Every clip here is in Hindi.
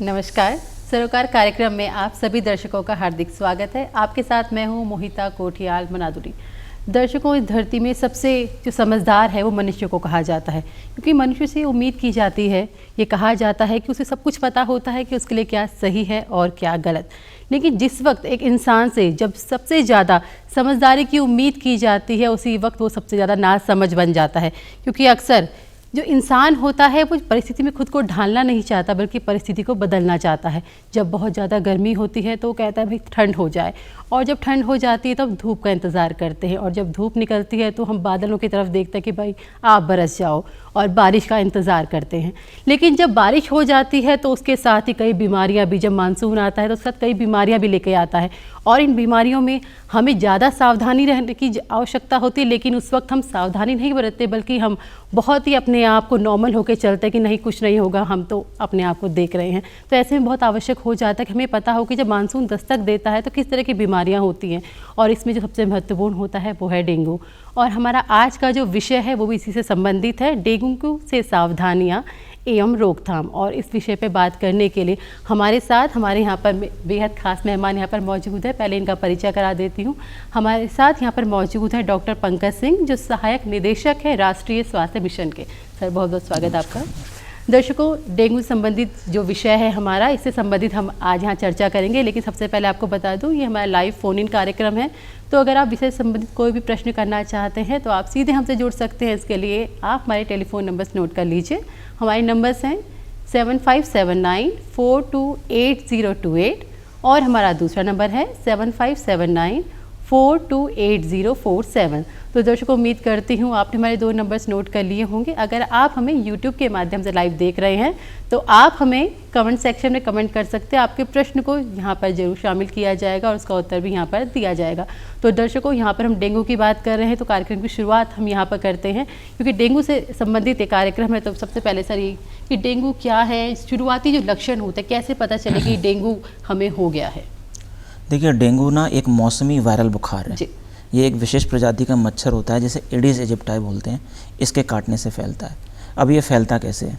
नमस्कार। सरोकार कार्यक्रम में आप सभी दर्शकों का हार्दिक स्वागत है। आपके साथ मैं हूं मोहिता कोठियाल मनादुरी। दर्शकों, इस धरती में सबसे जो समझदार है वो मनुष्य को कहा जाता है, क्योंकि मनुष्य से उम्मीद की जाती है, ये कहा जाता है कि उसे सब कुछ पता होता है कि उसके लिए क्या सही है और क्या गलत। लेकिन जिस वक्त एक इंसान से जब सबसे ज़्यादा समझदारी की उम्मीद की जाती है, उसी वक्त वो सबसे ज़्यादा नासमझ बन जाता है। क्योंकि अक्सर जो इंसान होता है वो परिस्थिति में खुद को ढालना नहीं चाहता, बल्कि परिस्थिति को बदलना चाहता है। जब बहुत ज़्यादा गर्मी होती है तो वो कहता है भाई ठंड हो जाए, और जब ठंड हो जाती है तो हम धूप का इंतज़ार करते हैं, और जब धूप निकलती है तो हम बादलों की तरफ देखते हैं कि भाई आप बरस जाओ, और बारिश का इंतज़ार करते हैं। लेकिन जब बारिश हो जाती है तो उसके साथ ही कई बीमारियां भी, जब मानसून आता है तो उसके साथ कई बीमारियां भी लेके आता है, और इन बीमारियों में हमें ज़्यादा सावधानी रहने की आवश्यकता होती है। लेकिन उस वक्त हम सावधानी नहीं बरतते, बल्कि हम बहुत ही अपने आप को नॉर्मल होकर चलते हैं कि नहीं कुछ नहीं होगा, हम तो अपने आप को देख रहे हैं। तो ऐसे में बहुत आवश्यक हो जाता है कि हमें पता हो कि जब मानसून दस्तक देता है तो किस तरह की बीमारियां होती हैं, और इसमें जो सबसे महत्वपूर्ण होता है वो है डेंगू। और हमारा आज का जो विषय है वो भी इसी से संबंधित है, डेंगू से सावधानियाँ एवं रोकथाम। और इस विषय पे बात करने के लिए हमारे साथ हमारे यहाँ पर बेहद खास मेहमान यहाँ पर मौजूद है। पहले इनका परिचय करा देती हूँ। हमारे साथ यहाँ पर मौजूद है डॉक्टर पंकज सिंह, जो सहायक निदेशक है राष्ट्रीय स्वास्थ्य मिशन के। सर, बहुत बहुत स्वागत आपका। दर्शकों, डेंगू संबंधित जो विषय है हमारा, इससे संबंधित हम आज यहाँ चर्चा करेंगे। लेकिन सबसे पहले आपको बता दूँ, ये हमारा लाइव फ़ोन इन कार्यक्रम है, तो अगर आप विषय संबंधित कोई भी प्रश्न करना चाहते हैं तो आप सीधे हमसे जुड़ सकते हैं। इसके लिए आप हमारे टेलीफोन नंबर्स नोट कर लीजिए। हमारे नंबर्स हैं 7579428028, और हमारा दूसरा नंबर है 7579428047। तो दर्शकों, उम्मीद करती हूँ आपने हमारे दो नंबर्स नोट कर लिए होंगे। अगर आप हमें यूट्यूब के माध्यम से लाइव देख रहे हैं तो आप हमें कमेंट सेक्शन में कमेंट कर सकते हैं। आपके प्रश्न को यहाँ पर जरूर शामिल किया जाएगा और उसका उत्तर भी यहाँ पर दिया जाएगा। तो दर्शकों, यहाँ पर हम डेंगू की बात कर रहे हैं, तो कार्यक्रम की शुरुआत हम यहाँ पर करते हैं, क्योंकि डेंगू से संबंधित एक कार्यक्रम है। तो सबसे पहले सर, ये कि डेंगू क्या है, शुरुआती जो लक्षण होते हैं, कैसे पता चले कि डेंगू हमें हो गया है? देखिए, डेंगू ना एक मौसमी वायरल बुखार है। ये एक विशेष प्रजाति का मच्छर होता है, जिसे एडिस एजिप्टाई बोलते हैं। इसके काटने से फैलता है। अब ये फैलता कैसे है?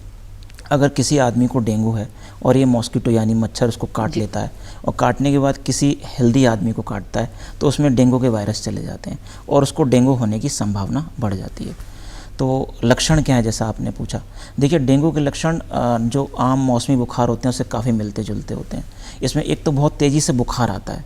अगर किसी आदमी को डेंगू है और ये मॉस्किटो यानी मच्छर उसको काट लेता है, और काटने के बाद किसी हेल्दी आदमी को काटता है, तो उसमें डेंगू के वायरस चले जाते हैं और उसको डेंगू होने की संभावना बढ़ जाती है। तो लक्षण क्या है, जैसा आपने पूछा। देखिए, डेंगू के लक्षण जो आम मौसमी बुखार होते हैं उससे काफ़ी मिलते जुलते होते हैं। इसमें एक तो बहुत तेज़ी से बुखार आता है,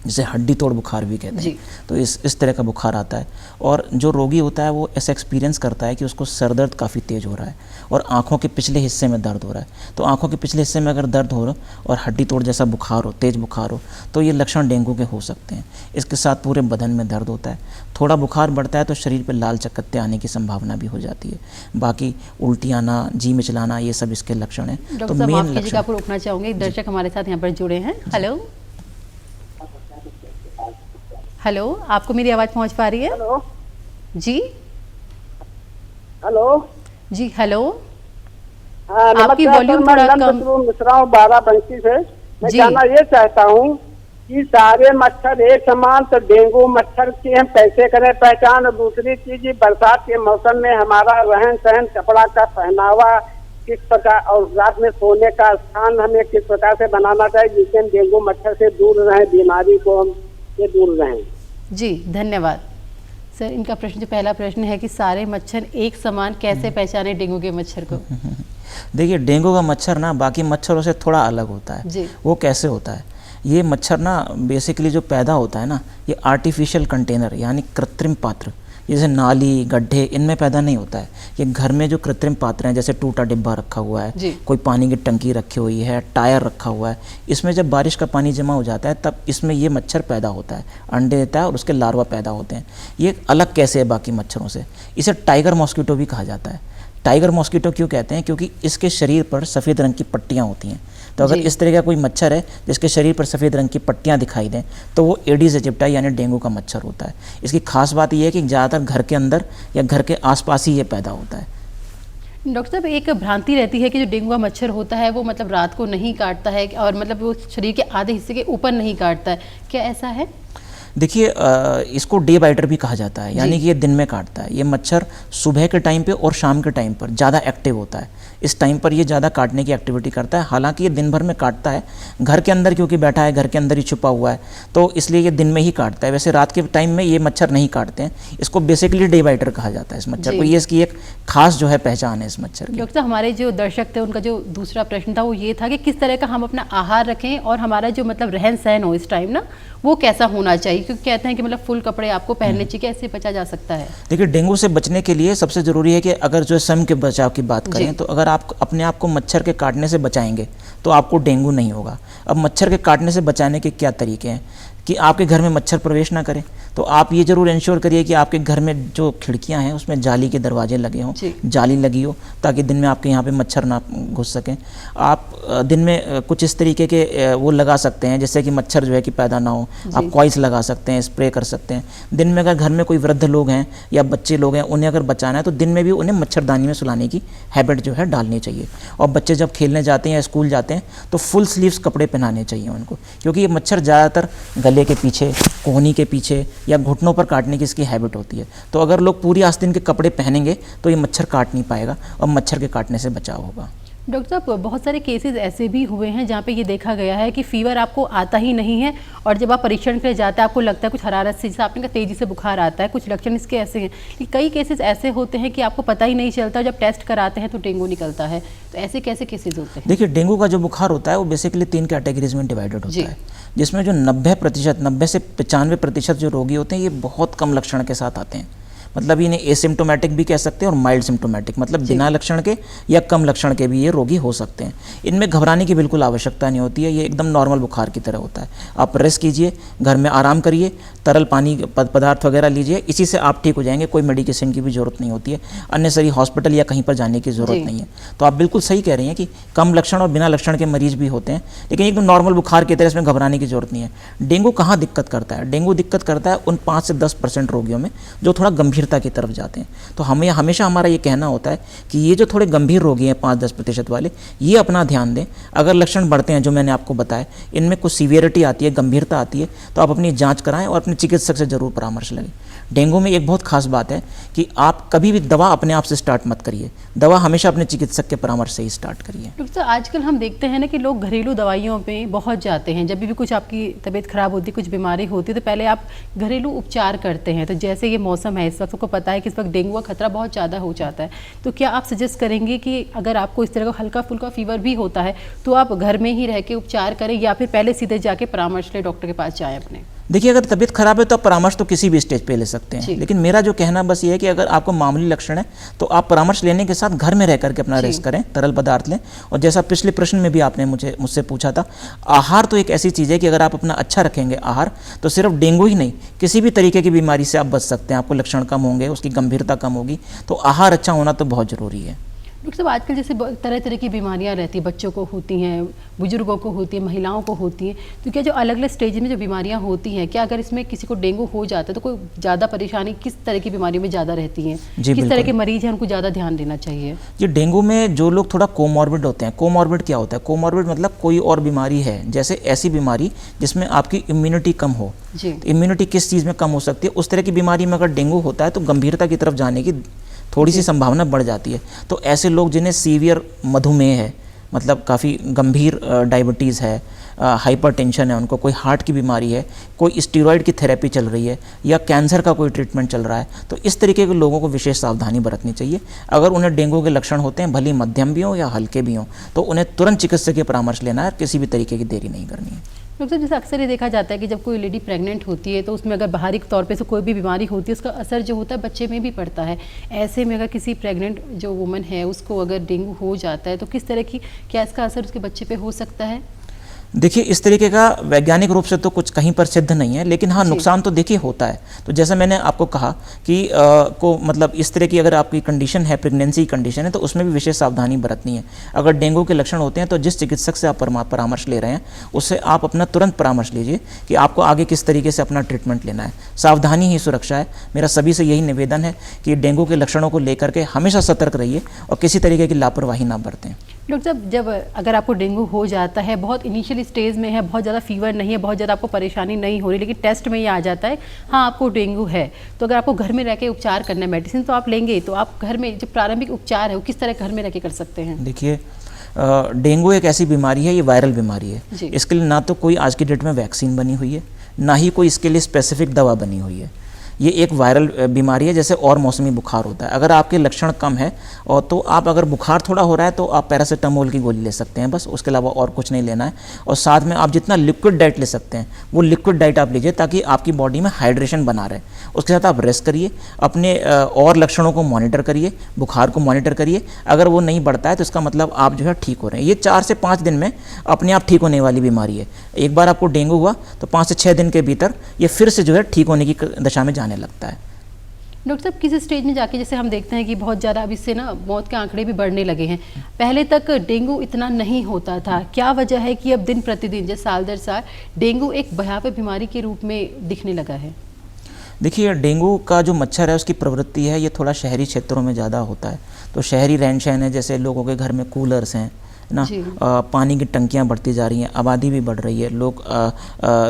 जिसे हड्डी तोड़ बुखार भी कहते हैं। तो इस तरह का बुखार आता है, और जो रोगी होता है वो ऐसा एक्सपीरियंस करता है कि उसको सर दर्द काफ़ी तेज़ हो रहा है और आँखों के पिछले हिस्से में दर्द हो रहा है। तो आँखों के पिछले हिस्से में अगर दर्द हो और हड्डी तोड़ जैसा बुखार हो, तेज़ बुखार हो, तो ये लक्षण डेंगू के हो सकते हैं। इसके साथ पूरे बदन में दर्द होता है। थोड़ा बुखार बढ़ता है तो शरीर पर लाल चकत्ते आने की संभावना भी हो जाती है। बाकी उल्टी आना, जी मिचलाना, ये सब इसके लक्षण हैं। तो मेन लक्षण आपको रोकना चाहूँगी, दर्शक हमारे साथ यहाँ पर जुड़े हैं। हेलो, आपको मेरी आवाज़ पहुंच पा रही है? हेलो जी, हेलो जी, हेलो। हाँ, आपकी वॉल्यूम थोड़ा कम। मिश्रा हूँ बाराबंकी से। मैं जानना ये चाहता हूँ कि सारे मच्छर एक समान, तो डेंगू मच्छर की हम कैसे करें पहचान? और दूसरी चीज, बरसात के मौसम में हमारा रहन सहन, कपड़ा का पहनावा किस प्रकार, और रात में सोने का स्थान हमें किस प्रकार से बनाना चाहिए, जिससे हम डेंगू मच्छर से दूर रहें, बीमारी को हम से दूर रहें? जी, धन्यवाद सर। इनका प्रश्न, जो पहला प्रश्न है कि सारे मच्छर एक समान कैसे पहचाने डेंगू के मच्छर को? देखिए, डेंगू का मच्छर ना बाकी मच्छरों से थोड़ा अलग होता है जी। वो कैसे होता है? ये मच्छर ना बेसिकली जो पैदा होता है ना, ये आर्टिफिशियल कंटेनर यानी कृत्रिम पात्र, जैसे नाली, गड्ढे, इनमें पैदा नहीं होता है। ये घर में जो कृत्रिम पात्र हैं, जैसे टूटा डिब्बा रखा हुआ है, कोई पानी की टंकी रखी हुई है, टायर रखा हुआ है, इसमें जब बारिश का पानी जमा हो जाता है तब इसमें ये मच्छर पैदा होता है, अंडे देता है और उसके लार्वा पैदा होते हैं। ये अलग कैसे है बाकी मच्छरों से? इसे टाइगर मॉस्किटो भी कहा जाता है। टाइगर मॉस्किटो क्यों कहते हैं? क्योंकि इसके शरीर पर सफ़ेद रंग की पट्टियाँ होती हैं। तो अगर इस तरह का कोई मच्छर है जिसके शरीर पर सफ़ेद रंग की पट्टियाँ दिखाई दें, तो वो एडिस एजिप्टाई यानी डेंगू का मच्छर होता है। इसकी खास बात यह है कि ज़्यादातर घर के अंदर या घर के आसपास ही ये पैदा होता है। डॉक्टर साहब, एक भ्रांति रहती है कि जो डेंगू का मच्छर होता है वो मतलब रात को नहीं काटता है, और मतलब वो शरीर के आधे हिस्से के ऊपर नहीं काटता है, क्या ऐसा है? देखिए, इसको डे बाइटर भी कहा जाता है, यानी कि ये दिन में काटता है। ये मच्छर सुबह के टाइम पे और शाम के टाइम पर ज़्यादा एक्टिव होता है, इस टाइम पर ये ज़्यादा काटने की एक्टिविटी करता है। हालांकि ये दिन भर में काटता है, घर के अंदर क्योंकि बैठा है, घर के अंदर ही छुपा हुआ है, तो इसलिए ये दिन में ही काटता है। वैसे रात के टाइम में ये मच्छर नहीं काटते हैं। इसको बेसिकली डे बाइटर कहा जाता है इस मच्छर को। ये इसकी एक खास जो है पहचान है इस मच्छर की। डॉक्टर साहब, हमारे जो दर्शक थे उनका जो दूसरा प्रश्न था वो ये था कि किस तरह का हम अपना आहार रखें और हमारा जो मतलब रहन सहन हो इस टाइम ना, वो कैसा होना चाहिए, क्योंकि कहते हैं कि मतलब फुल कपड़े आपको पहनने चाहिए, कैसे बचा जा सकता है? देखिए, डेंगू से बचने के लिए सबसे ज़रूरी है कि अगर जो स्वयं के बचाव की बात करें तो अगर आप अपने आप को मच्छर के काटने से बचाएंगे तो आपको डेंगू नहीं होगा। अब मच्छर के काटने से बचाने के क्या तरीके हैं कि आपके घर में मच्छर प्रवेश ना करे, तो आप ये जरूर इंश्योर करिए कि आपके घर में जो खिड़कियां हैं उसमें जाली के दरवाजे लगे हों, जाली लगी हो, ताकि दिन में आपके यहाँ पे मच्छर ना घुस सकें। आप दिन में कुछ इस तरीके के वो लगा सकते हैं जिससे कि मच्छर जो है कि पैदा ना हो। आप कॉइल्स लगा सकते हैं, स्प्रे कर सकते हैं। दिन में अगर घर में कोई वृद्ध लोग हैं या बच्चे लोग हैं, उन्हें अगर बचाना है तो दिन में भी उन्हें मच्छरदानी में सुलाने की हैबिट जो है डालनी चाहिए। और बच्चे जब खेलने जाते हैं या स्कूल जाते हैं तो फुल स्लीव्स कपड़े पहनाने चाहिए उनको, क्योंकि ये मच्छर ज़्यादातर गले के पीछे, कोहनी के पीछे या घुटनों पर काटने की इसकी हैबिट होती है। तो अगर लोग पूरी आस्तीन के कपड़े पहनेंगे तो ये मच्छर काट नहीं पाएगा और मच्छर के काटने से बचाव होगा। डॉक्टर साहब, बहुत सारे केसेस ऐसे भी हुए हैं जहाँ पे ये देखा गया है कि फीवर आपको आता ही नहीं है और जब आप परीक्षण के लिए जाते हैं आपको लगता है कुछ हरारत से, जैसे आपने कहा तेज़ी से बुखार आता है, कुछ लक्षण इसके ऐसे हैं कि कई केसेस ऐसे होते हैं कि आपको पता ही नहीं चलता, जब टेस्ट कराते हैं तो डेंगू निकलता है। तो ऐसे कैसे केसेस होते हैं? देखिए, डेंगू का जो बुखार होता है वो बेसिकली 3 कैटेगरीज में डिवाइडेड होता है, जिसमें जो 90% से 95% जो रोगी होते हैं ये बहुत कम लक्षण के साथ आते हैं। मतलब इन्हें एसिम्टोमेटिक भी कह सकते हैं और माइल्ड सिम्टोमेटिक, मतलब बिना लक्षण के या कम लक्षण के भी ये रोगी हो सकते हैं। इनमें घबराने की बिल्कुल आवश्यकता नहीं होती है, ये एकदम नॉर्मल बुखार की तरह होता है। आप रेस्ट कीजिए, घर में आराम करिए, तरल पानी पदार्थ वगैरह लीजिए, इसी से आप ठीक हो जाएंगे। कोई मेडिकेशन की भी ज़रूरत नहीं होती है, अननेसरी हॉस्पिटल या कहीं पर जाने की ज़रूरत नहीं है। तो आप बिल्कुल सही कह रही हैं कि कम लक्षण और बिना लक्षण के मरीज भी होते हैं, लेकिन एकदम नॉर्मल बुखार की तरह इसमें घबराने की ज़रूरत नहीं है। डेंगू कहाँ दिक्कत करता है? डेंगू दिक्कत करता है उन 5 से 10% रोगियों में जो थोड़ा गंभीरता की तरफ जाते हैं। तो हमें हमेशा हमारा ये कहना होता है कि ये जो थोड़े गंभीर रोगी हैं 5-10% वाले, ये अपना ध्यान दें। अगर लक्षण बढ़ते हैं जो मैंने आपको बताया, इनमें कुछ सीवियरिटी आती है, गंभीरता आती है, तो आप अपनी जांच कराएं और अपने चिकित्सक से जरूर परामर्श लें। डेंगू में एक बहुत खास बात है कि आप कभी भी दवा अपने आप से स्टार्ट मत करिए, दवा हमेशा अपने चिकित्सक के परामर्श से ही स्टार्ट करिए। डॉक्टर, आजकल हम देखते हैं ना कि लोग घरेलू दवाइयों पे बहुत जाते हैं। जब भी कुछ आपकी तबीयत खराब होती है, कुछ बीमारी होती है, तो पहले आप घरेलू उपचार करते हैं। तो जैसे ये मौसम है, इस वक्त आपको पता है कि इस वक्त डेंगू का खतरा बहुत ज़्यादा हो जाता है, तो क्या आप सजेस्ट करेंगे कि अगर आपको इस तरह का हल्का फुल्का फीवर भी होता है तो आप घर में ही रह के उपचार करें या फिर पहले सीधे जाके परामर्श ले डॉक्टर के पास जाएं अपने? देखिए, अगर तबीयत खराब है तो आप परामर्श तो किसी भी स्टेज पे ले सकते हैं, लेकिन मेरा जो कहना बस ये है कि अगर आपको मामूली लक्षण है तो आप परामर्श लेने के साथ घर में रह करके अपना रेस्ट करें, तरल पदार्थ लें। और जैसा पिछले प्रश्न में भी आपने मुझसे पूछा था, आहार तो एक ऐसी चीज़ है कि अगर आप अपना अच्छा रखेंगे आहार, तो सिर्फ डेंगू ही नहीं, किसी भी तरीके की बीमारी से आप बच सकते हैं। आपको लक्षण कम होंगे, उसकी गंभीरता कम होगी, तो आहार अच्छा होना तो बहुत ज़रूरी है। डॉक्टर साहब, आजकल जैसे तरह तरह की बीमारियां रहती हैं, बच्चों को होती हैं, बुजुर्गों को होती हैं, महिलाओं को होती हैं, तो क्या जो अलग अलग स्टेज में जो बीमारियां होती हैं, क्या अगर इसमें किसी को डेंगू हो जाता है तो कोई ज़्यादा परेशानी किस तरह की बीमारियों में ज़्यादा रहती हैं? किस तरह के मरीज हैं उनको ज़्यादा ध्यान देना चाहिए? जी, डेंगू में जो लोग थोड़ा कोमॉर्बिड होते हैं, कोमॉर्बिड क्या होता है? कोमॉर्बिड मतलब कोई और बीमारी है, जैसे ऐसी बीमारी जिसमें आपकी इम्यूनिटी कम हो। तो इम्यूनिटी किस चीज़ में कम हो सकती है? उस तरह की बीमारी में अगर डेंगू होता है तो गंभीरता की तरफ जाने की थोड़ी सी संभावना बढ़ जाती है। तो ऐसे लोग जिन्हें सीवियर मधुमेह है, मतलब काफ़ी गंभीर डायबिटीज़ है, हाइपरटेंशन है, उनको कोई हार्ट की बीमारी है, कोई स्टीरॉयड की थेरेपी चल रही है या कैंसर का कोई ट्रीटमेंट चल रहा है, तो इस तरीके के लोगों को विशेष सावधानी बरतनी चाहिए। अगर उन्हें डेंगू के लक्षण होते हैं, भले मध्यम भी हों या हल्के भी हों, तो उन्हें तुरंत चिकित्सक के परामर्श लेना है, किसी भी तरीके की देरी नहीं करनी है। डॉक्टर, जैसे अक्सर ये देखा जाता है कि जब कोई लेडी प्रेग्नेंट होती है तो उसमें अगर बाहरी तौर पे से कोई भी बीमारी होती है, उसका असर जो होता है बच्चे में भी पड़ता है। ऐसे में अगर किसी प्रेग्नेंट जो वुमन है उसको अगर डेंगू हो जाता है तो किस तरह की, क्या इसका असर उसके बच्चे पे हो सकता है? देखिए, इस तरीके का वैज्ञानिक रूप से तो कुछ कहीं पर सिद्ध नहीं है, लेकिन हाँ, नुकसान तो देखिए होता है। तो जैसा मैंने आपको कहा कि मतलब इस तरह की अगर आपकी कंडीशन है, प्रेगनेंसी कंडीशन है, तो उसमें भी विशेष सावधानी बरतनी है। अगर डेंगू के लक्षण होते हैं तो जिस चिकित्सक से आप परामर्श ले रहे हैं उससे आप अपना तुरंत परामर्श लीजिए कि आपको आगे किस तरीके से अपना ट्रीटमेंट लेना है। सावधानी ही सुरक्षा है। मेरा सभी से यही निवेदन है कि डेंगू के लक्षणों को लेकर के हमेशा सतर्क रहिए और किसी तरीके की लापरवाही ना बरतें। डॉक्टर साहब, जब अगर आपको डेंगू हो जाता है, बहुत इनिशियल स्टेज में है, बहुत ज़्यादा फीवर नहीं है, बहुत ज़्यादा आपको परेशानी नहीं हो रही, लेकिन टेस्ट में ये आ जाता है हाँ आपको डेंगू है, तो अगर आपको घर में रह के उपचार करना है, मेडिसिन तो आप लेंगे, तो आप घर में जो प्रारंभिक उपचार है वो किस तरह घर में रह के कर सकते हैं? देखिए, डेंगू एक ऐसी बीमारी है, ये वायरल बीमारी है। इसके लिए ना तो कोई आज की डेट में वैक्सीन बनी हुई है, ना ही कोई इसके लिए स्पेसिफिक दवा बनी हुई है। ये एक वायरल बीमारी है, जैसे और मौसमी बुखार होता है। अगर आपके लक्षण कम है और तो आप अगर बुखार थोड़ा हो रहा है तो आप पैरासीटामोल की गोली ले सकते हैं, बस उसके अलावा और कुछ नहीं लेना है। और साथ में आप जितना लिक्विड डाइट ले सकते हैं वो लिक्विड डाइट आप लीजिए, ताकि आपकी बॉडी में हाइड्रेशन बना रहे। उसके साथ आप रेस्ट करिए, अपने और लक्षणों को मॉनिटर करिए, बुखार को मॉनिटर करिए। अगर वो नहीं बढ़ता है तो इसका मतलब आप जो है ठीक हो रहे हैं। ये 4 से 5 दिन में अपने आप ठीक होने वाली बीमारी है। एक बार आपको डेंगू हुआ तो 5 से 6 दिन के भीतर ये फिर से जो है ठीक होने की दशा में जाने लगता है। डॉक्टर साहब, किस स्टेज में जाके जैसे हम देखते हैं कि बहुत ज़्यादा अब इससे ना मौत के आंकड़े भी बढ़ने लगे हैं, पहले तक डेंगू इतना नहीं होता था, क्या वजह है कि अब दिन प्रतिदिन जैसे साल दर साल डेंगू एक भयावह बीमारी के रूप में दिखने लगा है? देखिए, डेंगू का जो मच्छर है उसकी प्रवृत्ति है ये थोड़ा शहरी क्षेत्रों में ज़्यादा होता है। तो शहरी रहन सहन है, जैसे लोगों के घर में कूलर्स हैं ना, पानी की टंकियां बढ़ती जा रही हैं, आबादी भी बढ़ रही है, लोग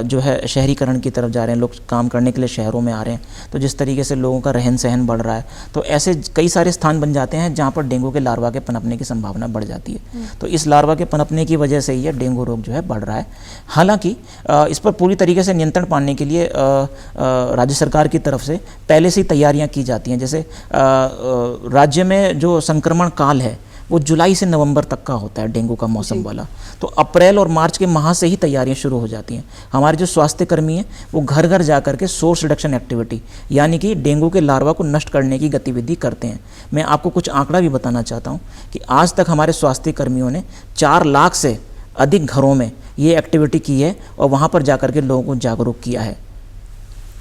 जो है शहरीकरण की तरफ जा रहे हैं, लोग काम करने के लिए शहरों में आ रहे हैं। तो जिस तरीके से लोगों का रहन सहन बढ़ रहा है, तो ऐसे कई सारे स्थान बन जाते हैं जहां पर डेंगू के लार्वा के पनपने की संभावना बढ़ जाती है। तो इस लार्वा के पनपने की वजह से ये डेंगू रोग जो है बढ़ रहा है। हालांकि इस पर पूरी तरीके से नियंत्रण पाने के लिए राज्य सरकार की तरफ से पहले से ही तैयारियाँ की जाती हैं। जैसे राज्य में जो संक्रमण काल है वो जुलाई से नवंबर तक का होता है, डेंगू का मौसम वाला। तो अप्रैल और मार्च के माह से ही तैयारियां शुरू हो जाती हैं। हमारे जो स्वास्थ्य कर्मी हैं वो घर घर जा करके सोर्स रिडक्शन एक्टिविटी, यानी कि डेंगू के लार्वा को नष्ट करने की गतिविधि करते हैं। मैं आपको कुछ आंकड़ा भी बताना चाहता हूं कि आज तक हमारे स्वास्थ्य कर्मियों ने 4 लाख से अधिक घरों में ये एक्टिविटी की है और वहाँ पर जा करके लोगों को जागरूक किया है।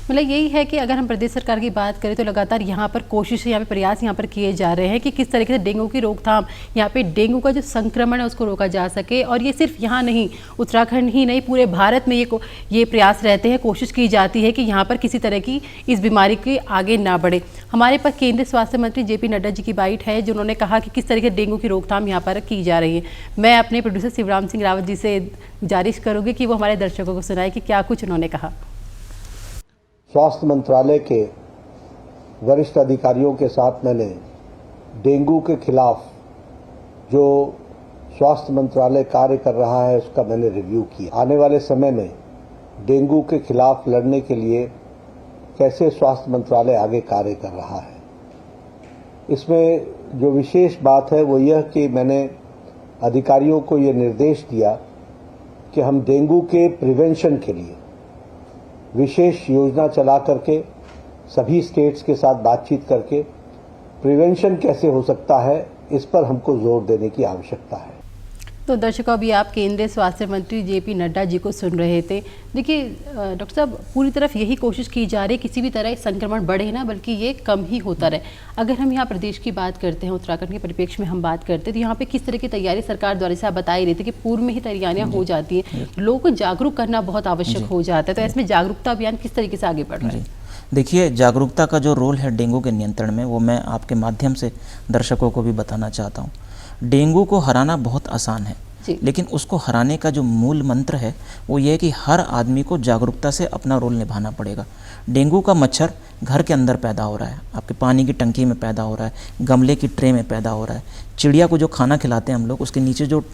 मतलब यही है कि अगर हम प्रदेश सरकार की बात करें तो लगातार यहाँ पर कोशिश, यहाँ पे प्रयास यहाँ पर किए जा रहे हैं कि किस तरीके से डेंगू की रोकथाम, यहाँ पे डेंगू का जो संक्रमण है उसको रोका जा सके। और ये सिर्फ यहाँ नहीं, उत्तराखंड ही नहीं, पूरे भारत में ये प्रयास रहते हैं, कोशिश की जाती है कि यहाँ पर किसी तरह की इस बीमारी के आगे ना बढ़े। हमारे पास केंद्रीय स्वास्थ्य मंत्री JP नड्डा जी की बाइट है, जिन्होंने कहा कि किस तरीके से डेंगू की रोकथाम यहाँ पर की जा रही है। मैं अपने प्रोड्यूसर शिवराम सिंह रावत जी से गुजारिश करूँगी कि वो हमारे दर्शकों को सुनाए कि क्या कुछ उन्होंने कहा। स्वास्थ्य मंत्रालय के वरिष्ठ अधिकारियों के साथ मैंने डेंगू के खिलाफ जो स्वास्थ्य मंत्रालय कार्य कर रहा है उसका मैंने रिव्यू किया। आने वाले समय में डेंगू के खिलाफ लड़ने के लिए कैसे स्वास्थ्य मंत्रालय आगे कार्य कर रहा है। इसमें जो विशेष बात है वो यह कि मैंने अधिकारियों को ये निर्देश दिया कि हम डेंगू के प्रिवेंशन के लिए विशेष योजना चला करके सभी स्टेट्स के साथ बातचीत करके प्रिवेंशन कैसे हो सकता है इस पर हमको जोर देने की आवश्यकता है। तो दर्शकों, अभी आप केंद्रीय स्वास्थ्य मंत्री JP नड्डा जी को सुन रहे थे। देखिए डॉक्टर साहब, पूरी तरफ यही कोशिश की जा रही है किसी भी तरह संक्रमण बढ़े ना, बल्कि ये कम ही होता रहे। अगर हम यहाँ प्रदेश की बात करते हैं, उत्तराखंड के परिप्रेक्ष्य में हम बात करते हैं, तो यहाँ पे किस तरह की तैयारी सरकार द्वारा से आप बता ही रहे थे कि पूर्व में ही तैयारियाँ हो जाती हैं, लोगों को जागरूक करना बहुत आवश्यक हो जाता है। तो इसमें जागरूकता अभियान किस तरीके से आगे बढ़ रहा है? देखिए, जागरूकता का जो रोल है डेंगू के नियंत्रण में, वो मैं आपके माध्यम से दर्शकों को भी बताना चाहता हूँ। डेंगू को हराना बहुत आसान है, लेकिन उसको हराने का जो मूल मंत्र है वो ये है कि हर आदमी को जागरूकता से अपना रोल निभाना पड़ेगा। डेंगू का मच्छर घर के अंदर पैदा हो रहा है, आपके पानी की टंकी में पैदा हो रहा है, गमले की ट्रे में पैदा हो रहा है, चिड़िया को जो खाना खिलाते हैं हम लोग उसके नीचे जो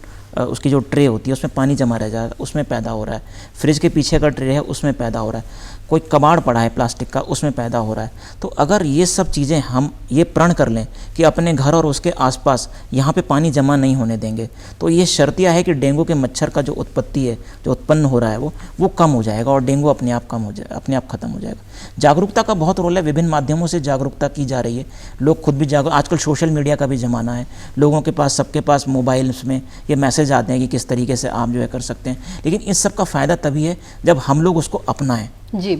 उसकी जो ट्रे होती है उसमें पानी जमा रह जा रहा है, उसमें पैदा हो रहा है, फ्रिज के पीछे का ट्रे है उसमें पैदा हो रहा है, कोई कबाड़ पड़ा है प्लास्टिक का उसमें पैदा हो रहा है। तो अगर ये सब चीज़ें हम ये प्रण कर लें कि अपने घर और उसके आसपास यहाँ पे पानी जमा नहीं होने देंगे, तो ये शर्तिया है कि डेंगू के मच्छर का जो उत्पत्ति है, जो उत्पन्न हो रहा है वो कम हो जाएगा और डेंगू अपने आप ख़त्म हो जाएगा। जागरूकता का बहुत रोल है, विभिन्न माध्यमों से जागरूकता की जा रही है। लोग खुद भी आजकल सोशल मीडिया का भी ज़माना है, लोगों के पास सबके पास मोबाइल्स में ये मैसेज आते हैं कि किस तरीके से आप जो है कर सकते हैं। लेकिन इस सब का फ़ायदा तभी है जब हम लोग उसको अपनाएं,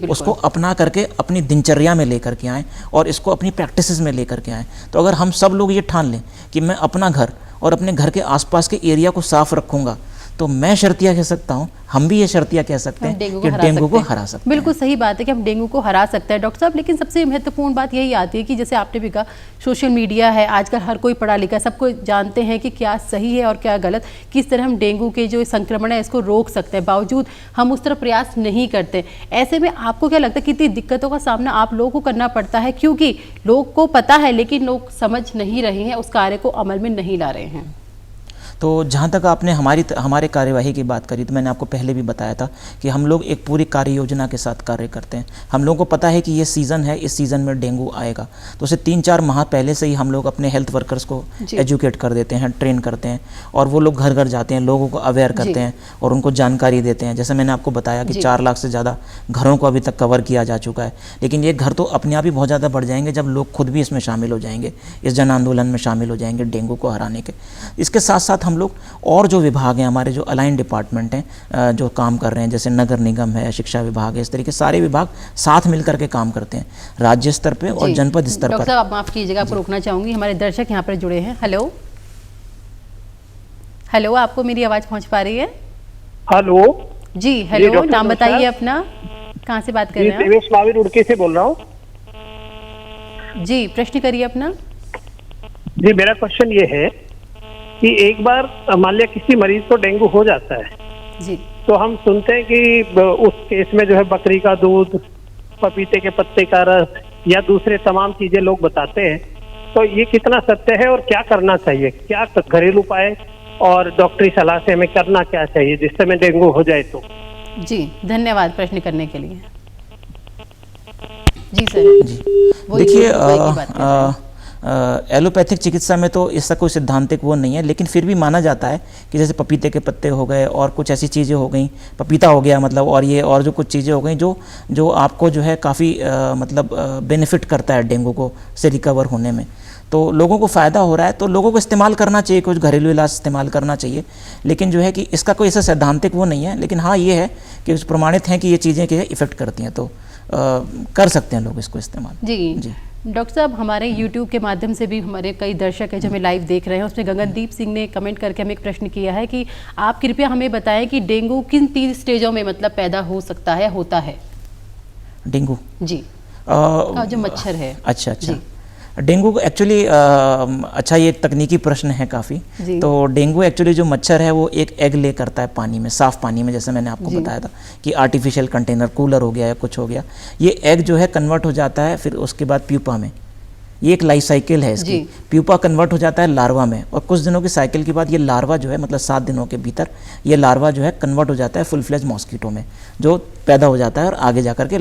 उसको अपना करके अपनी दिनचर्या में लेकर के आएँ और इसको अपनी प्रैक्टिसेस में लेकर के आएँ। तो अगर हम सब लोग ये ठान लें कि मैं अपना घर और अपने घर के आसपास के एरिया को साफ़ रखूँगा, तो मैं शर्तिया कह सकता हूँ, हम भी ये शर्तिया कह सकते हैं कि डेंगू को हरा सकते हैं। बिल्कुल सही बात है कि हम डेंगू को हरा सकते हैं डॉक्टर साहब। लेकिन सबसे महत्वपूर्ण बात यही आती है कि जैसे आपने भी कहा, सोशल मीडिया है आजकल, हर कोई पढ़ा लिखा है, सबको जानते हैं कि क्या सही है और क्या गलत, किस तरह हम डेंगू के जो संक्रमण है इसको रोक सकते हैं, बावजूद हम उस तरह प्रयास नहीं करते। ऐसे में आपको क्या लगता है कितनी दिक्कतों का सामना आप लोगों को करना पड़ता है, क्योंकि लोग को पता है लेकिन लोग समझ नहीं रहे हैं, उस कार्य को अमल में नहीं ला रहे हैं? तो जहाँ तक आपने हमारे कार्यवाही की बात करी, तो मैंने आपको पहले भी बताया था कि हम लोग एक पूरी कार्य योजना के साथ कार्य करते हैं। हम लोगों को पता है कि ये सीज़न है, इस सीज़न में डेंगू आएगा, तो उसे 3-4 माह पहले से ही हम लोग अपने हेल्थ वर्कर्स को एजुकेट कर देते हैं, ट्रेन करते हैं, और वो लोग घर घर जाते हैं, लोगों को अवेयर करते हैं और उनको जानकारी देते हैं। जैसे मैंने आपको बताया कि 4 लाख से ज़्यादा घरों को अभी तक कवर किया जा चुका है, लेकिन ये घर तो अपने आप ही बहुत ज़्यादा बढ़ जाएंगे जब लोग खुद भी इसमें शामिल हो जाएंगे, इस जन आंदोलन में शामिल हो जाएंगे डेंगू को हराने के। इसके साथ साथ हम लोग और जो विभाग हैं, हमारे जो अलाइन डिपार्टमेंट हैं जो काम कर रहे हैं, जैसे नगर निगम है, शिक्षा विभाग है, इस तरीके सारे विभाग साथ मिलकर के काम करते हैं राज्य स्तर पे और जनपद स्तर पर। डॉक्टर साहब माफ कीजिएगा, आपको रोकना चाहूंगी, हमारे दर्शक यहाँ पर जुड़े हैं। हेलो हेलो, आपको मेरी आवाज पहुंच पा रही है? हेलो जी हेलो, नाम बताइए अपना, कहाँ से बात कर रहे हैं? देवेश महावीर उड़के से बोल रहा हूँ जी, प्रश्न करिए अपना। जी, मेरा क्वेश्चन ये है कि एक बार मान लिया किसी मरीज को डेंगू हो जाता है जी, तो हम सुनते हैं कि उस केस में जो है बकरी का दूध, पपीते के पत्ते का रस या दूसरे तमाम चीजें लोग बताते हैं, तो ये कितना सत्य है और क्या करना चाहिए? क्या घरेलू उपाय और डॉक्टरी सलाह से हमें करना क्या चाहिए जिससे हमें डेंगू हो जाए? तो जी धन्यवाद प्रश्न करने के लिए। जी सर, जी देखिए, एलोपैथिक चिकित्सा में तो इसका कोई सिद्धांतिक वो नहीं है, लेकिन फिर भी माना जाता है कि जैसे पपीते के पत्ते हो गए और कुछ ऐसी चीज़ें हो गई, पपीता हो गया मतलब, और ये और जो कुछ चीज़ें हो गई जो आपको जो है काफ़ी मतलब बेनिफिट करता है डेंगू को से रिकवर होने में, तो लोगों को फ़ायदा हो रहा है, तो लोगों को इस्तेमाल करना चाहिए, कुछ घरेलू इलाज इस्तेमाल करना चाहिए। लेकिन जो है कि इसका कोई ऐसा सैद्धांतिक वो नहीं है, लेकिन हाँ ये है कि प्रमाणित हैं कि ये चीज़ें के इफ़ेक्ट करती हैं, तो कर सकते हैं लोग इसको इस्तेमाल। जी डॉक्टर साहब, हमारे YouTube के माध्यम से भी हमारे कई दर्शक हैं जो हमें लाइव देख रहे हैं, उसमें गगनदीप सिंह ने कमेंट करके हमें एक प्रश्न किया है कि आप कृपया हमें बताएं कि डेंगू किन 3 स्टेजों में मतलब पैदा हो सकता है, होता है? डेंगू जी जो मच्छर है। अच्छा, डेंगू एक्चुअली अच्छा, ये एक तकनीकी प्रश्न है काफ़ी। तो डेंगू एक्चुअली जो मच्छर है वो एक एग ले करता है पानी में, साफ़ पानी में, जैसे मैंने आपको बताया था कि आर्टिफिशियल कंटेनर, कूलर हो गया या कुछ हो गया, ये एग जो है कन्वर्ट हो जाता है फिर उसके बाद प्यूपा में। ये एक लाइफ साइकिल है इसकी। प्यूपा कन्वर्ट हो जाता है लार्वा में, और कुछ दिनों की साइकिल के बाद ये लार्वा जो है मतलब 7 दिनों के भीतर ये लार्वा जो है कन्वर्ट हो जाता है फुल फ्लेज मॉस्किटो में, जो पैदा हो जाता है और आगे जाकर के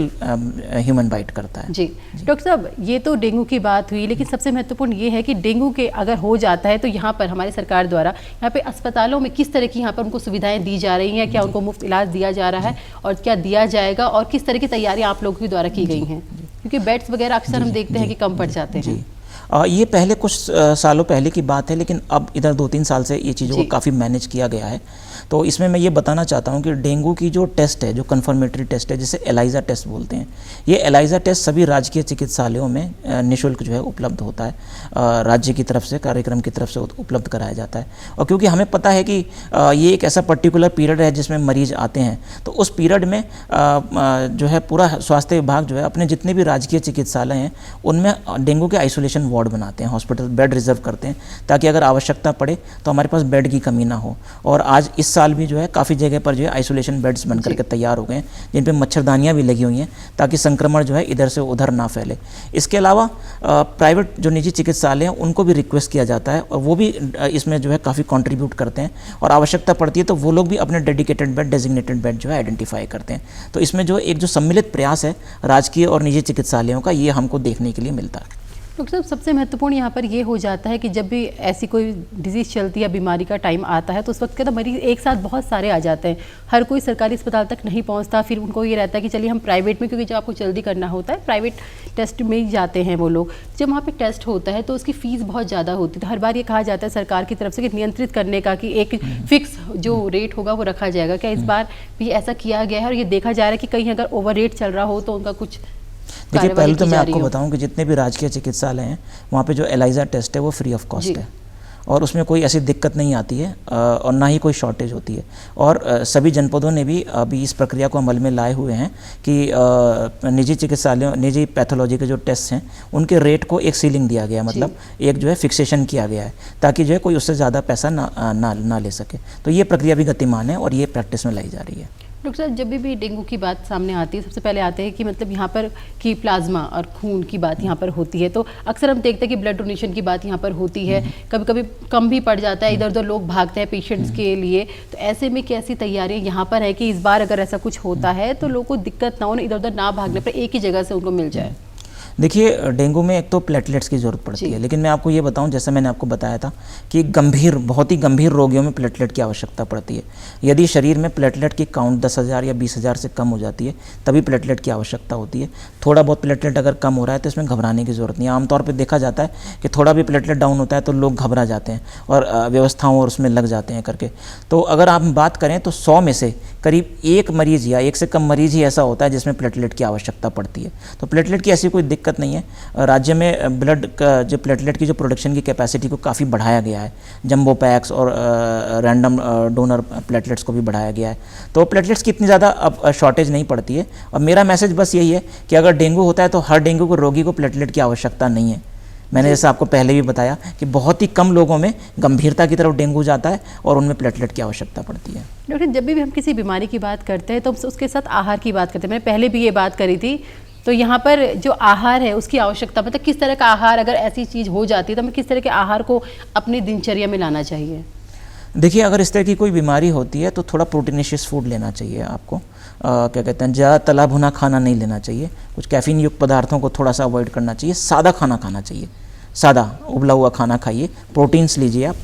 ह्यूमन बाइट करता है। जी डॉक्टर साहब, ये तो डेंगू की बात हुई, लेकिन सबसे महत्वपूर्ण ये है कि डेंगू के अगर हो जाता है तो यहाँ पर हमारी सरकार द्वारा यहाँ पे अस्पतालों में किस तरह की यहाँ पर उनको सुविधाएं दी जा रही हैं, क्या उनको मुफ्त इलाज दिया जा रहा है और क्या दिया जाएगा, और किस तरह की तैयारियाँ आप लोगों के द्वारा की गई हैं? क्योंकि बेड्स वगैरह अक्सर हम देखते हैं कि कम पड़ जाते हैं। ये पहले कुछ सालों पहले की बात है, लेकिन अब इधर 2-3 साल से ये चीज़ों को काफ़ी मैनेज किया गया है। तो इसमें मैं ये बताना चाहता हूँ कि डेंगू की जो टेस्ट है, जो कन्फर्मेटरी टेस्ट है, जिसे एलाइजा टेस्ट बोलते हैं, ये एलाइजा टेस्ट सभी राजकीय चिकित्सालयों में निःशुल्क जो है उपलब्ध होता है, राज्य की तरफ से, कार्यक्रम की तरफ से उपलब्ध कराया जाता है। और क्योंकि हमें पता है कि ये एक ऐसा पर्टिकुलर पीरियड है जिसमें मरीज आते हैं, तो उस पीरियड में जो है पूरा स्वास्थ्य विभाग जो है अपने जितने भी राजकीय चिकित्सालय हैं उनमें डेंगू के आइसोलेशन वार्ड बनाते हैं, हॉस्पिटल बेड रिजर्व करते हैं, ताकि अगर आवश्यकता पड़े तो हमारे पास बेड की कमी ना हो। और आज इस साल भी जो है काफ़ी जगह पर जो है आइसोलेशन बेड्स बन करके तैयार हो गए हैं, जिन पे मच्छरदानियाँ भी लगी हुई हैं ताकि संक्रमण जो है इधर से उधर ना फैले। इसके अलावा प्राइवेट जो निजी चिकित्सालय हैं उनको भी रिक्वेस्ट किया जाता है, और वो भी इसमें जो है काफ़ी कंट्रीब्यूट करते हैं, और आवश्यकता पड़ती है तो वो लोग भी अपने डेडिकेटेड बेड, डेजिग्नेटेड बेड जो है आइडेंटिफाई करते हैं। तो इसमें जो एक जो सम्मिलित प्रयास है राजकीय और निजी चिकित्सालयों का, ये हमको देखने के लिए मिलता है। डॉक्टर साहब, सबसे महत्वपूर्ण यहाँ पर ये हो जाता है कि जब भी ऐसी कोई डिजीज़ चलती है या बीमारी का टाइम आता है तो उस वक्त के तो मरीज एक साथ बहुत सारे आ जाते हैं, हर कोई सरकारी अस्पताल तक नहीं पहुँचता, फिर उनको ये रहता है कि चलिए हम प्राइवेट में, क्योंकि जब आपको जल्दी करना होता है प्राइवेट टेस्ट में ही जाते हैं वो लोग। जब वहाँ पर टेस्ट होता है तो उसकी फ़ीस बहुत ज़्यादा होती है, तो हर बार ये कहा जाता है सरकार की तरफ से कि नियंत्रित करने का, कि एक फिक्स जो रेट होगा वो रखा जाएगा। क्या इस बार भी ऐसा किया गया है और ये देखा जा रहा है कि कहीं अगर ओवर रेट चल रहा हो तो उनका कुछ? देखिए, पहले तो मैं आपको बताऊं कि जितने भी राजकीय चिकित्सालय हैं वहाँ पे जो एलाइजा टेस्ट है वो फ्री ऑफ कॉस्ट है, और उसमें कोई ऐसी दिक्कत नहीं आती है और ना ही कोई शॉर्टेज होती है। और सभी जनपदों ने भी अभी इस प्रक्रिया को अमल में लाए हुए हैं कि निजी चिकित्सालयों, निजी पैथोलॉजी के जो टेस्ट हैं उनके रेट को एक सीलिंग दिया गया, मतलब एक जो है फिक्सेशन किया गया है, ताकि जो है कोई उससे ज़्यादा पैसा ना ले सके। तो ये प्रक्रिया भी गतिमान है और ये प्रैक्टिस में लाई जा रही है। डॉक्टर साहब, जब भी डेंगू की बात सामने आती है सबसे पहले आते हैं कि मतलब यहाँ पर कि प्लाज्मा और खून की बात यहाँ पर होती है, तो अक्सर हम देखते हैं कि ब्लड डोनेशन की बात यहाँ पर होती है, कभी कभी कम भी पड़ जाता है, इधर उधर लोग भागते हैं पेशेंट्स के लिए। तो ऐसे में कैसी तैयारियाँ यहाँ पर है कि इस बार अगर ऐसा कुछ होता है तो लोगों को दिक्कत ना हो, इधर उधर ना भागने पर एक ही जगह से उनको मिल जाए? देखिए, डेंगू में एक तो प्लेटलेट्स की ज़रूरत पड़ती है, लेकिन मैं आपको ये बताऊं, जैसे मैंने आपको बताया था कि बहुत ही गंभीर रोगियों में प्लेटलेट की आवश्यकता पड़ती है। यदि शरीर में प्लेटलेट की काउंट 10,000 या 20,000 से कम हो जाती है तभी प्लेटलेट की आवश्यकता होती है। थोड़ा बहुत प्लेटलेट अगर कम हो रहा है तो इसमें घबराने की ज़रूरत नहीं है। आमतौर पर देखा जाता है कि थोड़ा भी प्लेटलेट डाउन होता है तो लोग घबरा जाते हैं और व्यवस्थाओं और उसमें लग जाते हैं करके। तो अगर आप बात करें तो 100 में से करीब 1 मरीज़ या 1 से कम मरीज़ ही ऐसा होता है जिसमें प्लेटलेट की आवश्यकता पड़ती है। तो प्लेटलेट की ऐसी कोई दिक्कत नहीं है। राज्य में ब्लड का जो प्लेटलेट की जो प्रोडक्शन की कैपेसिटी को काफ़ी बढ़ाया गया है, जंबो पैक्स और रैंडम डोनर प्लेटलेट्स को भी बढ़ाया गया है। तो प्लेटलेट्स की इतनी ज़्यादा अब शॉर्टेज नहीं पड़ती है। और मेरा मैसेज बस यही है कि अगर डेंगू होता है तो हर डेंगू को रोगी को प्लेटलेट की आवश्यकता नहीं है। मैंने जैसे आपको पहले भी बताया कि बहुत ही कम लोगों में गंभीरता की तरफ डेंगू जाता है और उनमें प्लेटलेट की आवश्यकता पड़ती है। डॉक्टर, जब भी हम किसी बीमारी की बात करते हैं तो हम उसके साथ आहार की बात करते हैं। मैंने पहले भी ये बात करी थी, तो यहाँ पर जो आहार है उसकी आवश्यकता, मतलब किस तरह का आहार, अगर ऐसी चीज़ हो जाती है तो हमें किस तरह के आहार को अपनी दिनचर्या में लाना चाहिए? देखिए, अगर इस तरह की कोई बीमारी होती है तो थोड़ा प्रोटीनिशियस फूड लेना चाहिए आपको। क्या कहते हैं, ज़्यादा तला भुना खाना नहीं लेना चाहिए, कुछ कैफीन युक्त पदार्थों को थोड़ा सा अवॉइड करना चाहिए, सादा खाना खाना चाहिए, सादा उबला हुआ खाना खाइए, प्रोटीन्स लीजिए आप।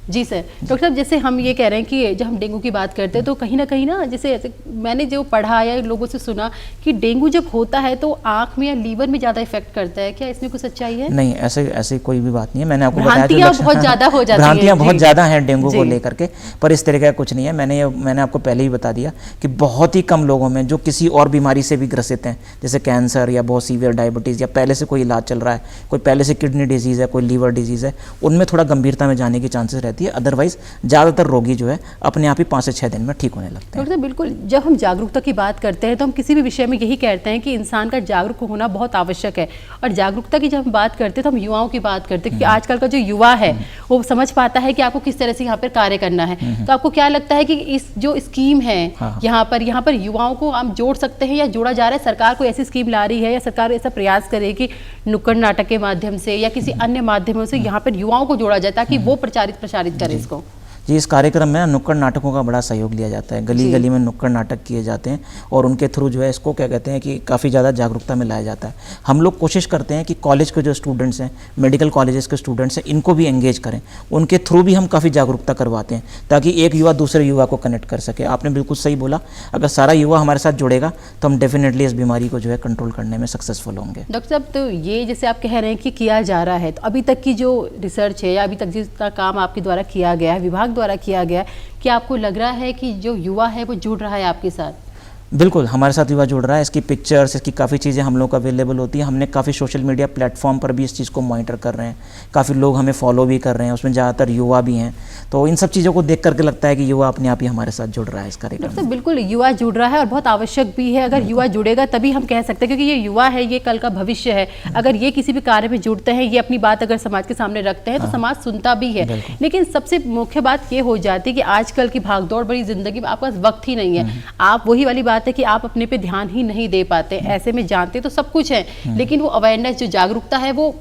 जी सर। डॉक्टर साहब, जैसे हम ये कह रहे हैं कि जब हम डेंगू की बात करते हैं तो कहीं ना जैसे मैंने जो पढ़ा या लोगों से सुना कि डेंगू जब होता है तो आंख में या लीवर में ज़्यादा इफेक्ट करता है, क्या इसमें कुछ सच्चाई है? नहीं, ऐसे कोई भी बात नहीं है। मैंने आपको बताया भ्रांतियाँ बहुत ज़्यादा हो जाती हैं। भ्रांतियाँ बहुत ज़्यादा हैं डेंगू को लेकर के, पर इस तरह का कुछ नहीं है। मैंने आपको पहले ही बता दिया कि बहुत ही कम लोगों में जो किसी और बीमारी से भी ग्रसित हैं, जैसे कैंसर या बहुत सीवियर डायबिटीज़ या पहले से कोई इलाज चल रहा है, कोई पहले से किडनी डिजीज़ है, कोई लीवर डिजीज़ है, उनमें थोड़ा गंभीरता में जाने की चांसेस रहती है। अदरवाइज ज़्यादातर रोगी जो है अपने आप ही 5 से 6 दिन में ठीक होने लगते हैं। डॉक्टर, बिल्कुल, जब हम जागरूकता की बात करते हैं तो हम किसी भी विषय में यही कहते हैं कि इंसान का जागरूक होना बहुत आवश्यक है। और जागरूकता की जब हम बात करते हैं तो हम युवाओं की बात करते हैं, क्योंकि आजकल का जो युवा है वो समझ पाता है कि आपको किस तरह से यहाँ पर कार्य करना है। तो आपको क्या लगता है कि इस जो स्कीम है यहाँ पर युवाओं को हम जोड़ सकते हैं या जोड़ा जा रहा है? सरकार कोई ऐसी स्कीम ला रही है या सरकार ऐसा प्रयास करे कि नुक्कड़ नाटक के माध्यम से या किसी अन्य माध्यमों से यहाँ पर युवाओं को जोड़ा जाए ताकि वो प्रचारित करें इसको? जी, इस कार्यक्रम में नुक्कड़ नाटकों का बड़ा सहयोग लिया जाता है। गली गली में नुक्कड़ नाटक किए जाते हैं और उनके थ्रू जो है इसको क्या कहते हैं कि काफ़ी ज़्यादा जागरूकता में लाया जाता है। हम लोग कोशिश करते हैं कि कॉलेज के जो स्टूडेंट्स हैं, मेडिकल कॉलेजेस के स्टूडेंट्स हैं, इनको भी एंगेज करें। उनके थ्रू भी हम काफ़ी जागरूकता करवाते हैं ताकि एक युवा दूसरे युवा को कनेक्ट कर सके। आपने बिल्कुल सही बोला, अगर सारा युवा हमारे साथ जुड़ेगा तो हम डेफिनेटली इस बीमारी को जो है कंट्रोल करने में सक्सेसफुल होंगे। डॉक्टर साहब, तो ये जैसे आप कह रहे हैं कि किया जा रहा है, तो अभी तक की जो रिसर्च है या अभी तक जितना काम आपके द्वारा किया गया है, विभाग द्वारा किया गया है, क्या आपको लग रहा है कि जो युवा है वो जुड़ रहा है आपके साथ? बिल्कुल, हमारे साथ युवा जुड़ रहा है। इसकी पिक्चर्स, इसकी काफ़ी चीज़ें हम लोग को अवेलेबल होती है। हमने काफ़ी सोशल मीडिया प्लेटफॉर्म पर भी इस चीज़ को मॉनिटर कर रहे हैं, काफ़ी लोग हमें फॉलो भी कर रहे हैं, उसमें ज़्यादातर युवा भी हैं। तो इन सब चीज़ों को देख करके लगता है कि युवा अपने आप ही हमारे साथ जुड़ रहा है इस कार्यक्रम में। बिल्कुल, युवा जुड़ रहा है और बहुत आवश्यक भी है। अगर युवा जुड़ेगा तभी हम कह सकते हैं, क्योंकि ये युवा है, ये कल का भविष्य है। अगर ये किसी भी कार्य में जुड़ते हैं, ये अपनी बात अगर समाज के सामने रखते हैं तो समाज सुनता भी है। लेकिन सबसे मुख्य बात ये हो जाती है कि आजकल की भागदौड़ भरी जिंदगी में आपके पास वक्त ही नहीं है। आप वही वाली बात है कि आप अपने पे ध्यान ही नहीं दे पाते। ऐसे में जानते तो सब कुछ है, लेकिन वो अवेयरनेस, जो जागरूकता है, वो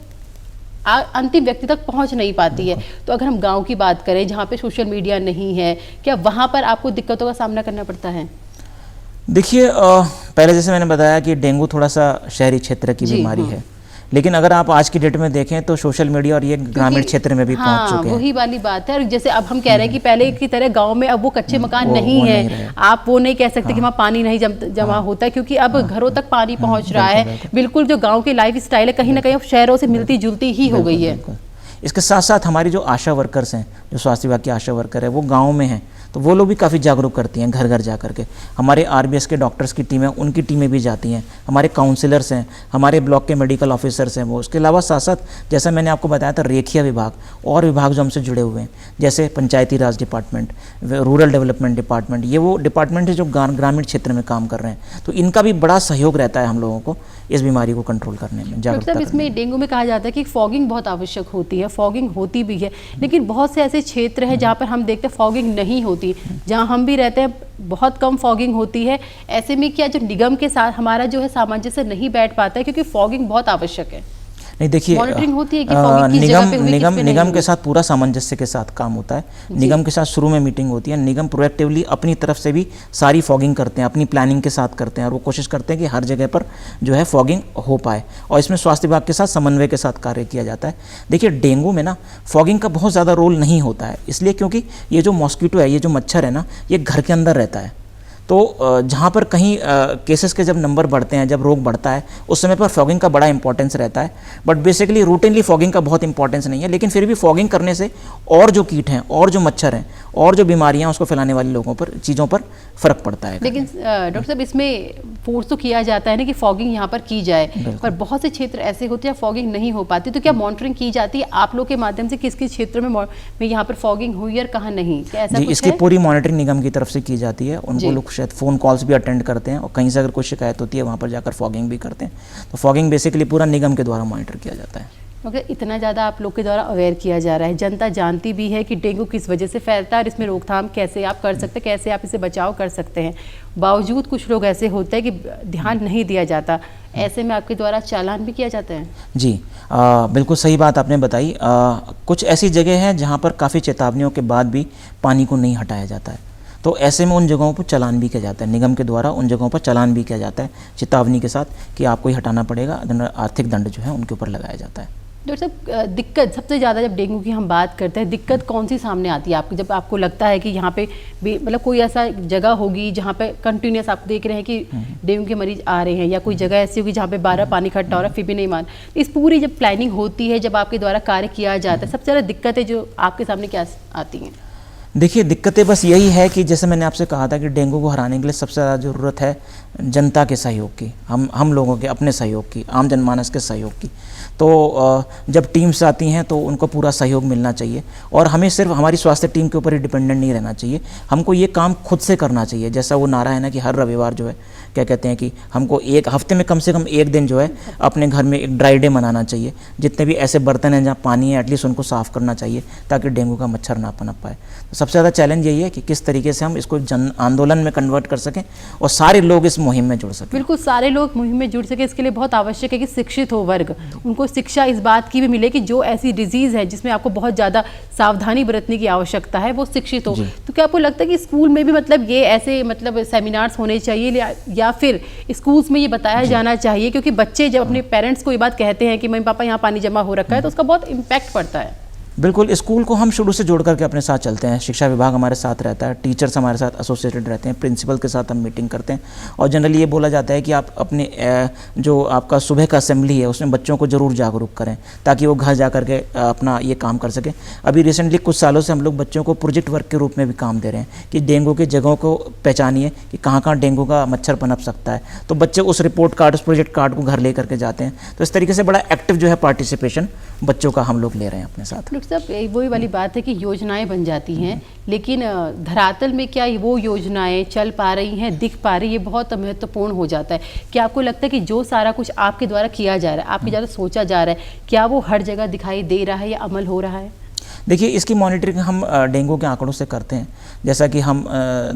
अंतिम व्यक्ति तक पहुंच नहीं पाती है। तो अगर हम गांव की बात करें जहां पे सोशल मीडिया नहीं है, क्या वहां पर आपको दिक्कतों का सामना करना पड़ता है? देखिए, पहले जैसे मैंने बताया कि डेंगू थोड़ा सा शहरी क्षेत्र की बीमारी है, लेकिन अगर आप आज की डेट में देखें तो सोशल मीडिया और ये ग्रामीण क्षेत्र में भी पहुंच चुके हैं। वही वाली बात है। और जैसे अब हम कह रहे हैं कि पहले की तरह गांव में अब वो कच्चे मकान नहीं है, आप वो नहीं कह सकते कि वहाँ पानी नहीं जमा होता है, क्योंकि अब घरों तक पानी पहुंच रहा है। बिल्कुल, जो गाँव की लाइफ स्टाइल है कहीं ना कहीं शहरों से मिलती जुलती ही हो गई है। इसके साथ साथ हमारी जो आशा वर्कर्स हैं, जो स्वास्थ्य विभाग की आशा वर्कर है, वो गाँव में हैं, तो वो लोग भी काफ़ी जागरूक करती हैं घर घर जा करके। हमारे आरबीएस के डॉक्टर्स की टीम है, उनकी टीमें भी जाती हैं, हमारे काउंसलर्स हैं, हमारे ब्लॉक के मेडिकल ऑफिसर्स हैं वो। उसके अलावा साथ साथ जैसा मैंने आपको बताया था रेखिया विभाग और विभाग जो हमसे जुड़े हुए हैं, जैसे पंचायती राज डिपार्टमेंट, रूरल डेवलपमेंट डिपार्टमेंट, ये वो डिपार्टमेंट है जो ग्रामीण क्षेत्र में काम कर रहे हैं। तो इनका भी बड़ा सहयोग रहता है हम लोगों को इस बीमारी को कंट्रोल करने में, जागरूकता करने में। इसमें डेंगू में कहा जाता है कि फॉगिंग बहुत आवश्यक होती है, फॉगिंग होती भी है, लेकिन बहुत से ऐसे क्षेत्र हैं जहाँ पर हम देखते हैं फॉगिंग नहीं होती, जहाँ हम भी रहते हैं बहुत कम फॉगिंग होती है। ऐसे में क्या जो निगम के साथ हमारा जो है सामंजस्य नहीं बैठ पाता है, क्योंकि फॉगिंग बहुत आवश्यक है? नहीं, देखिए मॉनिटरिंग होती है कि फॉगिंग किस जगह पे हुई, किस पे नहीं निगम हुई? के साथ पूरा सामंजस्य के साथ काम होता है। निगम के साथ शुरू में मीटिंग होती है, निगम प्रोएक्टिवली अपनी तरफ से भी सारी फॉगिंग करते हैं, अपनी प्लानिंग के साथ करते हैं, और वो कोशिश करते हैं कि हर जगह पर जो है फॉगिंग हो पाए, और इसमें स्वास्थ्य विभाग के साथ समन्वय के साथ कार्य किया जाता है। देखिए डेंगू में ना फॉगिंग का बहुत ज़्यादा रोल नहीं होता है, इसलिए क्योंकि ये जो मॉस्किटो है, ये जो मच्छर है ना, ये घर के अंदर रहता है। तो जहाँ पर कहीं केसेस के जब नंबर बढ़ते हैं, जब रोग बढ़ता है, उस समय पर फॉगिंग का बड़ा इंपॉर्टेंस रहता है। बट बेसिकली रूटीनली फॉगिंग का बहुत इंपॉर्टेंस नहीं है, लेकिन फिर भी फॉगिंग करने से और जो कीट हैं, और जो मच्छर हैं, और जो बीमारियां उसको फैलाने वाले लोगों पर, चीज़ों पर फ़र्क पड़ता है। लेकिन डॉक्टर साहब इसमें फोर्स तो किया जाता है ना कि फॉगिंग यहाँ पर की जाए, पर बहुत से क्षेत्र ऐसे होते हैं फॉगिंग नहीं हो पाती, तो क्या मॉनिटरिंग की जाती है आप लोग के माध्यम से किस किस क्षेत्र में यहाँ पर फॉगिंग हुई और कहाँ नहीं? क्या ऐसा जी, कुछ इसकी है? पूरी मॉनिटरिंग निगम की तरफ से की जाती है। उनको लोग शायद फ़ोन कॉल्स भी अटेंड करते हैं, और कहीं से अगर कोई शिकायत होती है वहाँ पर जाकर फॉगिंग भी करते हैं। तो फॉगिंग बेसिकली पूरा निगम के द्वारा मॉनिटर किया जाता है। मगर इतना ज़्यादा आप लोग के द्वारा अवेयर किया जा रहा है, जनता जानती भी है कि डेंगू किस वजह से फैलता है और इसमें रोकथाम कैसे आप कर सकते हैं, कैसे आप इसे बचाव कर सकते हैं। बावजूद कुछ लोग ऐसे होते हैं कि ध्यान नहीं दिया जाता, ऐसे में आपके द्वारा चालान भी किया जाता है? जी, बिल्कुल सही बात आपने बताई। कुछ ऐसी जगह हैं जहाँ पर काफ़ी चेतावनियों के बाद भी पानी को नहीं हटाया जाता है, तो ऐसे में उन जगहों पर चालान भी किया जाता है, निगम के द्वारा उन जगहों पर चालान भी किया जाता है चेतावनी के साथ कि आपको ही हटाना पड़ेगा, आर्थिक दंड जो है उनके ऊपर लगाया जाता है। डॉक्टर साहब, दिक्कत सबसे ज़्यादा जब डेंगू की हम बात करते हैं, दिक्कत कौन सी सामने आती है आपको, जब आपको लगता है कि यहाँ पे मतलब कोई ऐसा जगह होगी जहाँ पे कंटिन्यूस आप देख रहे हैं कि डेंगू के मरीज आ रहे हैं, या कोई जगह ऐसी होगी जहाँ पे 12 पानी इकट्ठा हो रहा है फिर भी नहीं मान, इस पूरी जब प्लानिंग होती है, जब आपके द्वारा कार्य किया जाता है, सबसे ज़्यादा दिक्कतें जो आपके सामने क्या आती हैं? देखिए, दिक्कतें बस यही है कि जैसे मैंने आपसे कहा था कि डेंगू को हराने के लिए सबसे ज़्यादा ज़रूरत है जनता के सहयोग की, हम लोगों के अपने सहयोग की, आम जनमानस के सहयोग की। तो जब टीम्स आती हैं तो उनको पूरा सहयोग मिलना चाहिए, और हमें सिर्फ हमारी स्वास्थ्य टीम के ऊपर ही डिपेंडेंट नहीं रहना चाहिए, हमको ये काम खुद से करना चाहिए। जैसा वो नारा है ना कि हर रविवार जो है, क्या कहते हैं कि हमको एक हफ्ते में कम से कम एक दिन जो है अपने घर में एक ड्राई डे मनाना चाहिए। जितने भी ऐसे बर्तन हैं जहाँ पानी है, एटलीस्ट उनको साफ़ करना चाहिए ताकि डेंगू का मच्छर ना पनप पाए। तो सबसे ज़्यादा चैलेंज यही है कि किस तरीके से हम इसको जन आंदोलन में कन्वर्ट कर सकें और सारे लोग इस मुहिम में जुड़ सकें। बिल्कुल, सारे लोग मुहिम में जुड़ सके, इसके लिए बहुत आवश्यक है कि शिक्षित हो वर्ग, उनको शिक्षा इस बात की भी मिले कि जो ऐसी डिजीज़ है जिसमें आपको बहुत ज़्यादा सावधानी बरतने की आवश्यकता है, वो शिक्षित हो। तो क्या आपको लगता है कि स्कूल में भी मतलब ये ऐसे मतलब सेमिनार्स होने चाहिए, या फिर स्कूल्स में ये बताया जाना चाहिए? क्योंकि बच्चे जब अपने पेरेंट्स को ये बात कहते हैं कि मम्मी पापा यहाँ पानी जमा हो रखा है, तो उसका बहुत इम्पैक्ट पड़ता है। बिल्कुल, स्कूल को हम शुरू से जोड़ करके अपने साथ चलते हैं, शिक्षा विभाग हमारे साथ रहता है, टीचर्स हमारे साथ एसोसिएटेड रहते हैं, प्रिंसिपल के साथ हम मीटिंग करते हैं, और जनरली ये बोला जाता है कि आप अपने जो आपका सुबह का असेंबली है उसमें बच्चों को ज़रूर जागरूक करें ताकि वो घर जा करके अपना ये काम कर सकें। अभी रिसेंटली कुछ सालों से हम लोग बच्चों को प्रोजेक्ट वर्क के रूप में भी काम दे रहे हैं कि डेंगू की जगहों को पहचानिए कि कहाँ कहाँ डेंगू का मच्छर पनप सकता है, तो बच्चे उस रिपोर्ट कार्ड, उस प्रोजेक्ट कार्ड को घर ले करके जाते हैं। तो इस तरीके से बड़ा एक्टिव जो है पार्टिसिपेशन बच्चों का हम लोग ले रहे हैं अपने साथ। डॉक्टर साहब, वही वाली बात है कि योजनाएं बन जाती हैं, लेकिन धरातल में क्या वो योजनाएं चल पा रही हैं, दिख पा रही है, ये बहुत महत्वपूर्ण हो जाता है। क्या आपको लगता है कि जो सारा कुछ आपके द्वारा किया जा रहा है, आपके द्वारा सोचा जा रहा है, क्या वो हर जगह दिखाई दे रहा है या अमल हो रहा है? देखिए, इसकी मॉनिटरिंग हम डेंगू के आंकड़ों से करते हैं। जैसा कि हम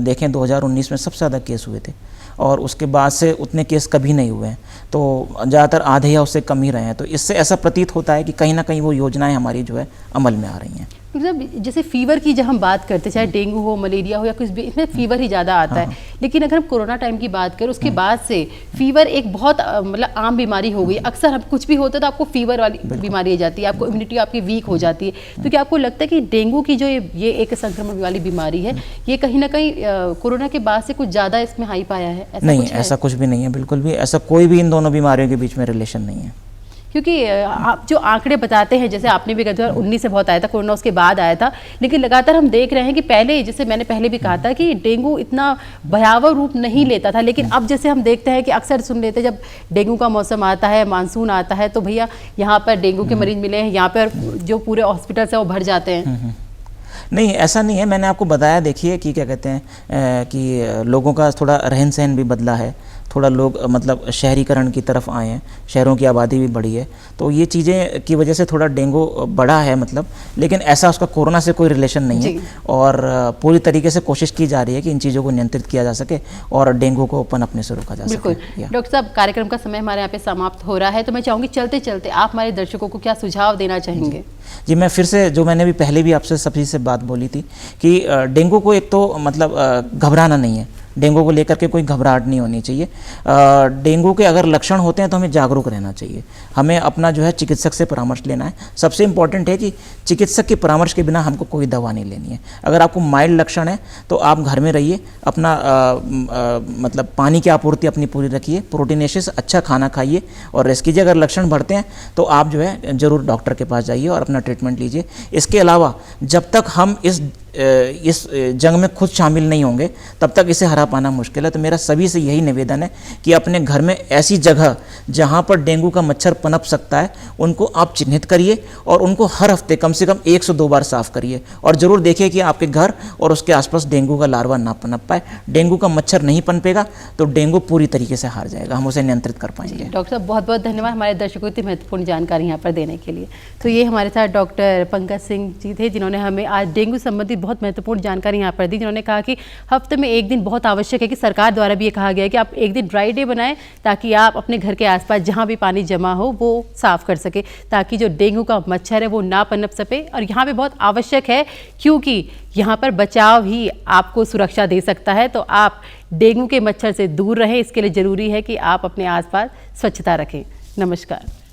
देखें 2019 में सबसे ज़्यादा केस हुए थे, और उसके बाद से उतने केस कभी नहीं हुए हैं, तो ज़्यादातर आधे या उससे कम ही रहे हैं। तो इससे ऐसा प्रतीत होता है कि कहीं ना कहीं वो योजनाएं हमारी जो है अमल में आ रही हैं। मतलब जैसे फीवर की जब हम बात करते हैं, चाहे डेंगू हो, मलेरिया हो या कुछ भी, इसमें फीवर ही ज़्यादा आता है। लेकिन अगर हम कोरोना टाइम की बात करें, उसके बाद से फीवर एक बहुत मतलब आम बीमारी हो गई। अक्सर हम कुछ भी होता है तो आपको फीवर वाली बीमारी आ जाती है, आपको इम्यूनिटी आपकी वीक हो जाती है। तो क्या आपको लगता है कि डेंगू की जो ये एक संक्रमण वाली बीमारी है, ये कहीं ना कहीं कोरोना के बाद से कुछ ज़्यादा इसमें हाइप आया है? नहीं, ऐसा कुछ भी नहीं है, बिल्कुल भी ऐसा कोई भी इन दोनों बीमारियों के बीच में रिलेशन नहीं है। क्योंकि आप जो आंकड़े बताते हैं, जैसे आपने भी 2019 से बहुत आया था, कोरोना उसके बाद आया था, लेकिन लगातार हम देख रहे हैं कि पहले, जैसे मैंने पहले भी कहा था कि डेंगू इतना भयावह रूप नहीं लेता था, लेकिन अब जैसे हम देखते हैं कि अक्सर सुन लेते हैं जब डेंगू का मौसम आता है, मानसून आता है, तो भैया यहाँ पर डेंगू के मरीज मिले हैं, यहाँ पर जो पूरे हॉस्पिटल है वो भर जाते हैं। नहीं, ऐसा नहीं है। मैंने आपको बताया, देखिए कि क्या कहते हैं कि लोगों का थोड़ा रहन सहन भी बदला है, थोड़ा लोग मतलब शहरीकरण की तरफ आए हैं, शहरों की आबादी भी बढ़ी है, तो ये चीज़ें की वजह से थोड़ा डेंगू बढ़ा है मतलब, लेकिन ऐसा उसका कोरोना से कोई रिलेशन नहीं है। और पूरी तरीके से कोशिश की जा रही है कि इन चीज़ों को नियंत्रित किया जा सके और डेंगू को पनपने से रोका जा सके। बिल्कुल डॉक्टर साहब, कार्यक्रम का समय हमारे यहाँ पे समाप्त हो रहा है, तो मैं चाहूँगी चलते चलते आप हमारे दर्शकों को क्या सुझाव देना चाहेंगे? जी, मैं फिर से, जो मैंने भी पहले भी आपसे सभी से बात बोली थी कि डेंगू को एक तो मतलब घबराना नहीं है, डेंगू को लेकर के कोई घबराहट नहीं होनी चाहिए। डेंगू के अगर लक्षण होते हैं तो हमें जागरूक रहना चाहिए, हमें अपना जो है चिकित्सक से परामर्श लेना है। सबसे इम्पॉर्टेंट है कि चिकित्सक के परामर्श के बिना हमको कोई दवा नहीं लेनी है। अगर आपको माइल्ड लक्षण है तो आप घर में रहिए, अपना मतलब पानी की आपूर्ति अपनी पूरी रखिए, प्रोटीनेशियस अच्छा खाना खाइए और रेस्ट कीजिए। अगर लक्षण बढ़ते हैं तो आप जो है ज़रूर डॉक्टर के पास जाइए और अपना ट्रीटमेंट लीजिए। इसके अलावा जब तक हम इस जंग में खुद शामिल नहीं होंगे तब तक इसे हरा पाना मुश्किल है। तो मेरा सभी से यही निवेदन है कि अपने घर में ऐसी जगह जहां पर डेंगू का मच्छर पनप सकता है उनको आप चिन्हित करिए और उनको हर हफ्ते कम से कम 1 से 2 बार साफ करिए और ज़रूर देखिए कि आपके घर और उसके आसपास डेंगू का लार्वा ना पनप पाए। डेंगू का मच्छर नहीं पनपेगा तो डेंगू पूरी तरीके से हार जाएगा, हम उसे नियंत्रित कर पाएंगे। डॉक्टर साहब, बहुत बहुत धन्यवाद हमारे दर्शकों को इतनी महत्वपूर्ण जानकारी यहाँ पर देने के लिए। तो ये हमारे साथ डॉक्टर पंकज सिंह जी थे, जिन्होंने हमें आज डेंगू संबंधित बहुत महत्वपूर्ण जानकारी यहाँ पर दी, जिन्होंने कहा कि हफ्ते में 1 दिन बहुत आवश्यक है, कि सरकार द्वारा भी ये कहा गया है कि आप 1 दिन ड्राई डे बनाएं ताकि आप अपने घर के आसपास जहाँ भी पानी जमा हो वो साफ कर सके, ताकि जो डेंगू का मच्छर है वो ना पनप सके। और यहाँ पे बहुत आवश्यक है क्योंकि यहाँ पर बचाव ही आपको सुरक्षा दे सकता है। तो आप डेंगू के मच्छर से दूर रहें, इसके लिए ज़रूरी है कि आप अपने आसपास स्वच्छता रखें। नमस्कार।